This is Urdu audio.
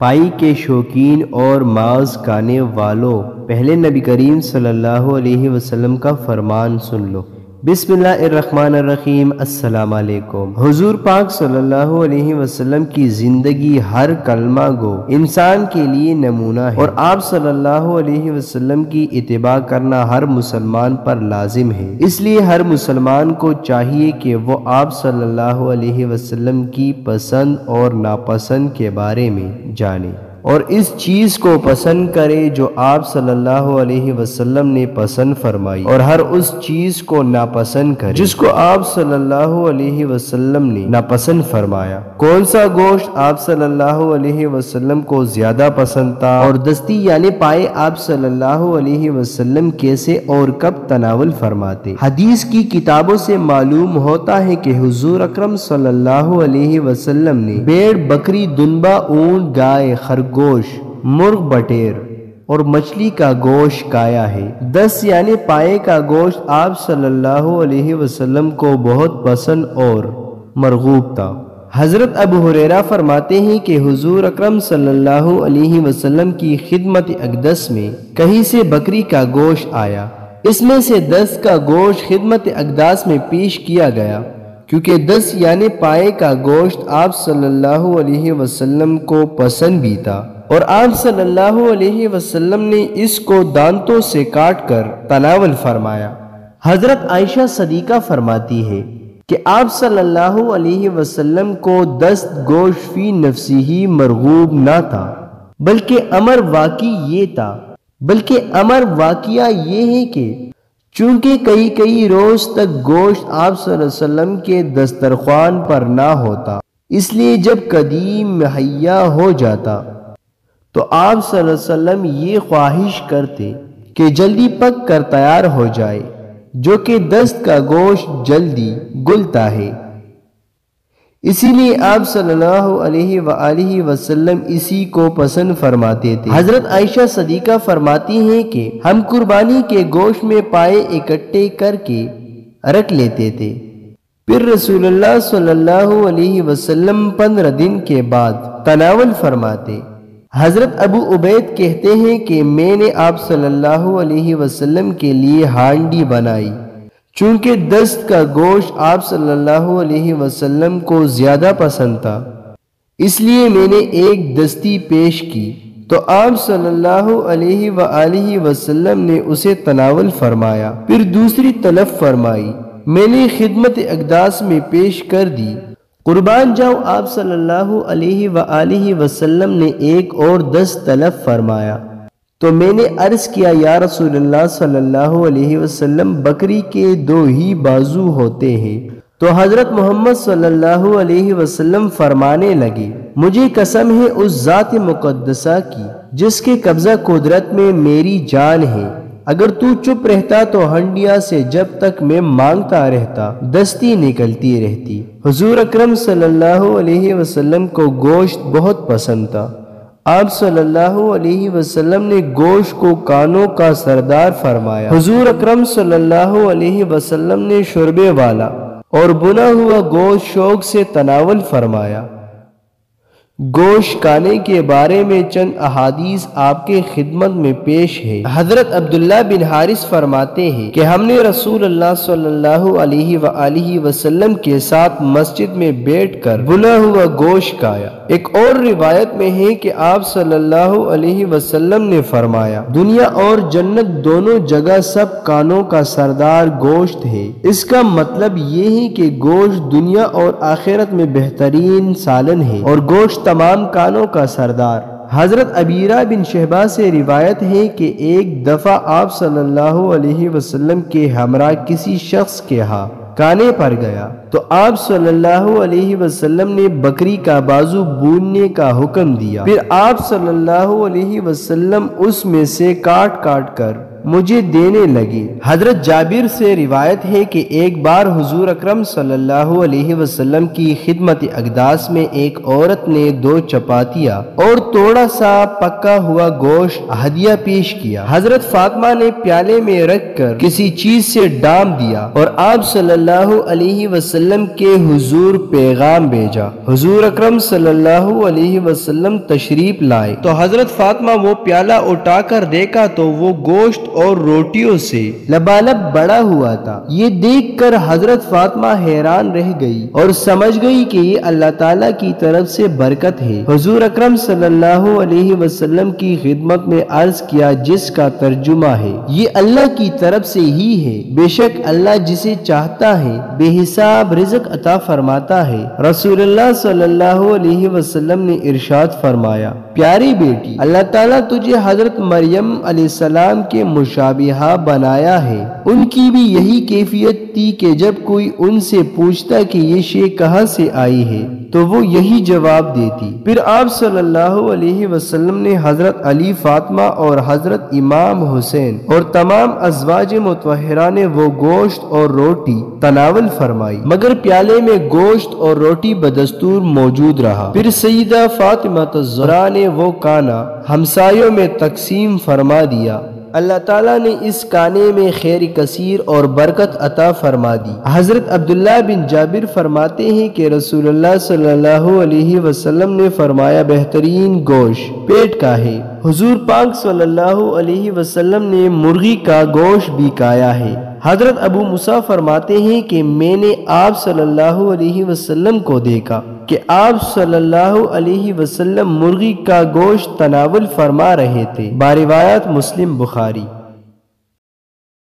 پائی کے شوقین اور ماز کھانے والوں، پہلے نبی کریم صلی اللہ علیہ وسلم کا فرمان سن لو۔ بسم اللہ الرحمن الرحیم۔ السلام علیکم۔ حضور پاک صلی اللہ علیہ وسلم کی زندگی ہر کلمہ گو انسان کے لیے نمونہ ہے، اور آپ صلی اللہ علیہ وسلم کی اتباع کرنا ہر مسلمان پر لازم ہے۔ اس لیے ہر مسلمان کو چاہیے کہ وہ آپ صلی اللہ علیہ وسلم کی پسند اور ناپسند کے بارے میں جانے، اور اس چیز کو پسند کرے جو آپ صلی اللہ علیہ وسلم نے پسند فرمائی، اور ہر اس چیز کو ناپسند کرے جس کو آپ صلی اللہ علیہ وسلم نے ناپسند فرمایا۔ کون سا گوشت آپ صلی اللہ علیہ وسلم کو زیادہ پسند تھا، اور دستی یعنی پائے آپ صلی اللہ علیہ وسلم کیسے اور کب تناول فرماتے؟ حدیث کی کتابوں سے معلوم ہوتا ہے کہ حضور اکرم صلی اللہ علیہ وسلم نے بھیڑ، بکری، دنبا، اونٹ، گائے، خرگوش، مرغ، بٹیر اور مچھلی کا گوشت کھایا ہے۔ 10 یعنی پائے کا گوشت آپ صلی اللہ علیہ وسلم کو بہت پسند اور مرغوب تھا۔ حضرت ابو ہریرہ فرماتے ہیں کہ حضور اکرم صلی اللہ علیہ وسلم کی خدمت اقدس میں کہیں سے بکری کا گوشت آیا، اس میں سے 10 کا گوشت خدمت اقدس میں پیش کیا گیا، کیونکہ 10 یعنی پائے کا گوشت آپ صلی اللہ علیہ وسلم کو پسند بھی تھا، اور آپ صلی اللہ علیہ وسلم نے اس کو دانتوں سے کاٹ کر تناول فرمایا۔ حضرت عائشہ صدیقہ فرماتی ہے کہ آپ صلی اللہ علیہ وسلم کو 10 گوشت فی نفسی ہی مرغوب نہ تھا، بلکہ امر واقعہ یہ ہے کہ چونکہ کئی روز تک گوشت آپ صلی اللہ علیہ وسلم کے دسترخوان پر نہ ہوتا، اس لیے جب قدیم مہیا ہو جاتا تو آپ صلی اللہ علیہ وسلم یہ خواہش کرتے کہ جلدی پک کر تیار ہو جائے، جو کہ دست کا گوشت جلدی گلتا ہے، اسی لیے آپ صلی اللہ علیہ وآلہ وسلم اسی کو پسند فرماتے تھے۔ حضرت عائشہ صدیقہ فرماتی ہیں کہ ہم قربانی کے گوشت میں پائے اکٹھے کر کے رکھ لیتے تھے، پھر رسول اللہ صلی اللہ علیہ وسلم 15 دن کے بعد تناول فرماتے۔ حضرت ابو عبید کہتے ہیں کہ میں نے آپ صلی اللہ علیہ وسلم کے لیے ہانڈی بنائی، چونکہ دست کا گوشت آپ صلی اللہ علیہ وسلم کو زیادہ پسند تھا، اس لیے میں نے ایک دستی پیش کی، تو آپ صلی اللہ علیہ وآلہ وسلم نے اسے تناول فرمایا، پھر دوسری طلب فرمائی، میں نے خدمت اقدس میں پیش کر دی، قربان جاؤ۔ آپ صلی اللہ علیہ وآلہ وسلم نے ایک اور 10 طلب فرمایا، تو میں نے عرض کیا یا رسول اللہ صلی اللہ علیہ وسلم، بکری کے 2 ہی بازو ہوتے ہیں، تو حضرت محمد صلی اللہ علیہ وسلم فرمانے لگے، مجھے قسم ہے اس ذات مقدسہ کی جس کے قبضہ قدرت میں میری جان ہے، اگر تو چپ رہتا تو ہنڈیا سے جب تک میں مانگتا رہتا دستی نکلتی رہتی۔ حضور اکرم صلی اللہ علیہ وسلم کو گوشت بہت پسند تھا۔ آپ صلی اللہ علیہ وسلم نے گوشت کو کانوں کا سردار فرمایا۔ حضور اکرم صلی اللہ علیہ وسلم نے شوربے والا اور بنا ہوا گوشت شوق سے تناول فرمایا۔ گوشت کھانے کے بارے میں چند احادیث آپ کے خدمت میں پیش ہے۔ حضرت عبداللہ بن حارث فرماتے ہیں کہ ہم نے رسول اللہ صلی اللہ علیہ وآلہ وسلم کے ساتھ مسجد میں بیٹھ کر بنا ہوا گوشت کھایا۔ ایک اور روایت میں ہے کہ آپ صلی اللہ علیہ وسلم نے فرمایا، دنیا اور جنت دونوں جگہ سب کانوں کا سردار گوشت ہے۔ اس کا مطلب یہ ہے کہ گوشت دنیا اور آخرت میں بہترین سالن ہے، اور گوشت تمام کانوں کا سردار۔ حضرت عبیرہ بن شہبہ سے روایت ہے کہ ایک دفعہ آپ صلی اللہ علیہ وسلم کے ہمراہ کسی شخص کے ہاں کھانے پر گیا، تو آپ صلی اللہ علیہ وسلم نے بکری کا بازو بھوننے کا حکم دیا، پھر آپ صلی اللہ علیہ وسلم اس میں سے کاٹ کر مجھے دینے لگے۔ حضرت جابر سے روایت ہے کہ ایک بار حضور اکرم صلی اللہ علیہ وسلم کی خدمت اقداس میں ایک عورت نے 2 چپاتیاں اور تھوڑا سا پکا ہوا گوشت ہدیہ پیش کیا۔ حضرت فاطمہ نے پیالے میں رکھ کر کسی چیز سے ڈام دیا اور آپ صلی اللہ علیہ وسلم کے حضور پیغام بھیجا۔ حضور اکرم صلی اللہ علیہ وسلم تشریف لائے تو حضرت فاطمہ وہ پیالہ اٹھا کر دیکھا تو وہ گوشت اور روٹیوں سے لبالب بڑا ہوا تھا۔ یہ دیکھ کر حضرت فاطمہ حیران رہ گئی اور سمجھ گئی کہ یہ اللہ تعالیٰ کی طرف سے برکت ہے۔ حضور اکرم صلی اللہ علیہ وسلم کی خدمت میں عرض کیا، جس کا ترجمہ ہے یہ اللہ کی طرف سے ہی ہے، بے شک اللہ جسے چاہتا ہے بے حساب رزق عطا فرماتا ہے۔ رسول اللہ صلی اللہ علیہ وسلم نے ارشاد فرمایا، پیاری بیٹی، اللہ تعالیٰ تجھے حضرت مریم علیہ السلام کے مشابہہ بنایا ہے۔ ان کی بھی یہی کیفیت تھی کہ جب کوئی ان سے پوچھتا کہ یہ شے کہاں سے آئی ہے تو وہ یہی جواب دیتی۔ پھر آپ صلی اللہ علیہ وسلم نے حضرت علی، فاطمہ اور حضرت امام حسین اور تمام ازواج مطہرہ نے وہ گوشت اور روٹی تناول فرمائی، مگر پیالے میں گوشت اور روٹی بدستور موجود رہا۔ پھر سیدہ فاطمہ الزہرا نے وہ کھانا ہمسایوں میں تقسیم فرما دیا۔ اللہ تعالیٰ نے اس کھانے میں خیر کثیر اور برکت عطا فرما دی۔ حضرت عبداللہ بن جابر فرماتے ہیں کہ رسول اللہ صلی اللہ علیہ وسلم نے فرمایا، بہترین گوشت پیٹ کا ہے۔ حضور پاک صلی اللہ علیہ وسلم نے مرغی کا گوشت بھی کھایا ہے۔ حضرت ابو موسیٰ فرماتے ہیں کہ میں نے آپ صلی اللہ علیہ وسلم کو دیکھا کہ آپ صلی اللہ علیہ وسلم مرغی کا گوشت تناول فرما رہے تھے۔ باروایت مسلم بخاری۔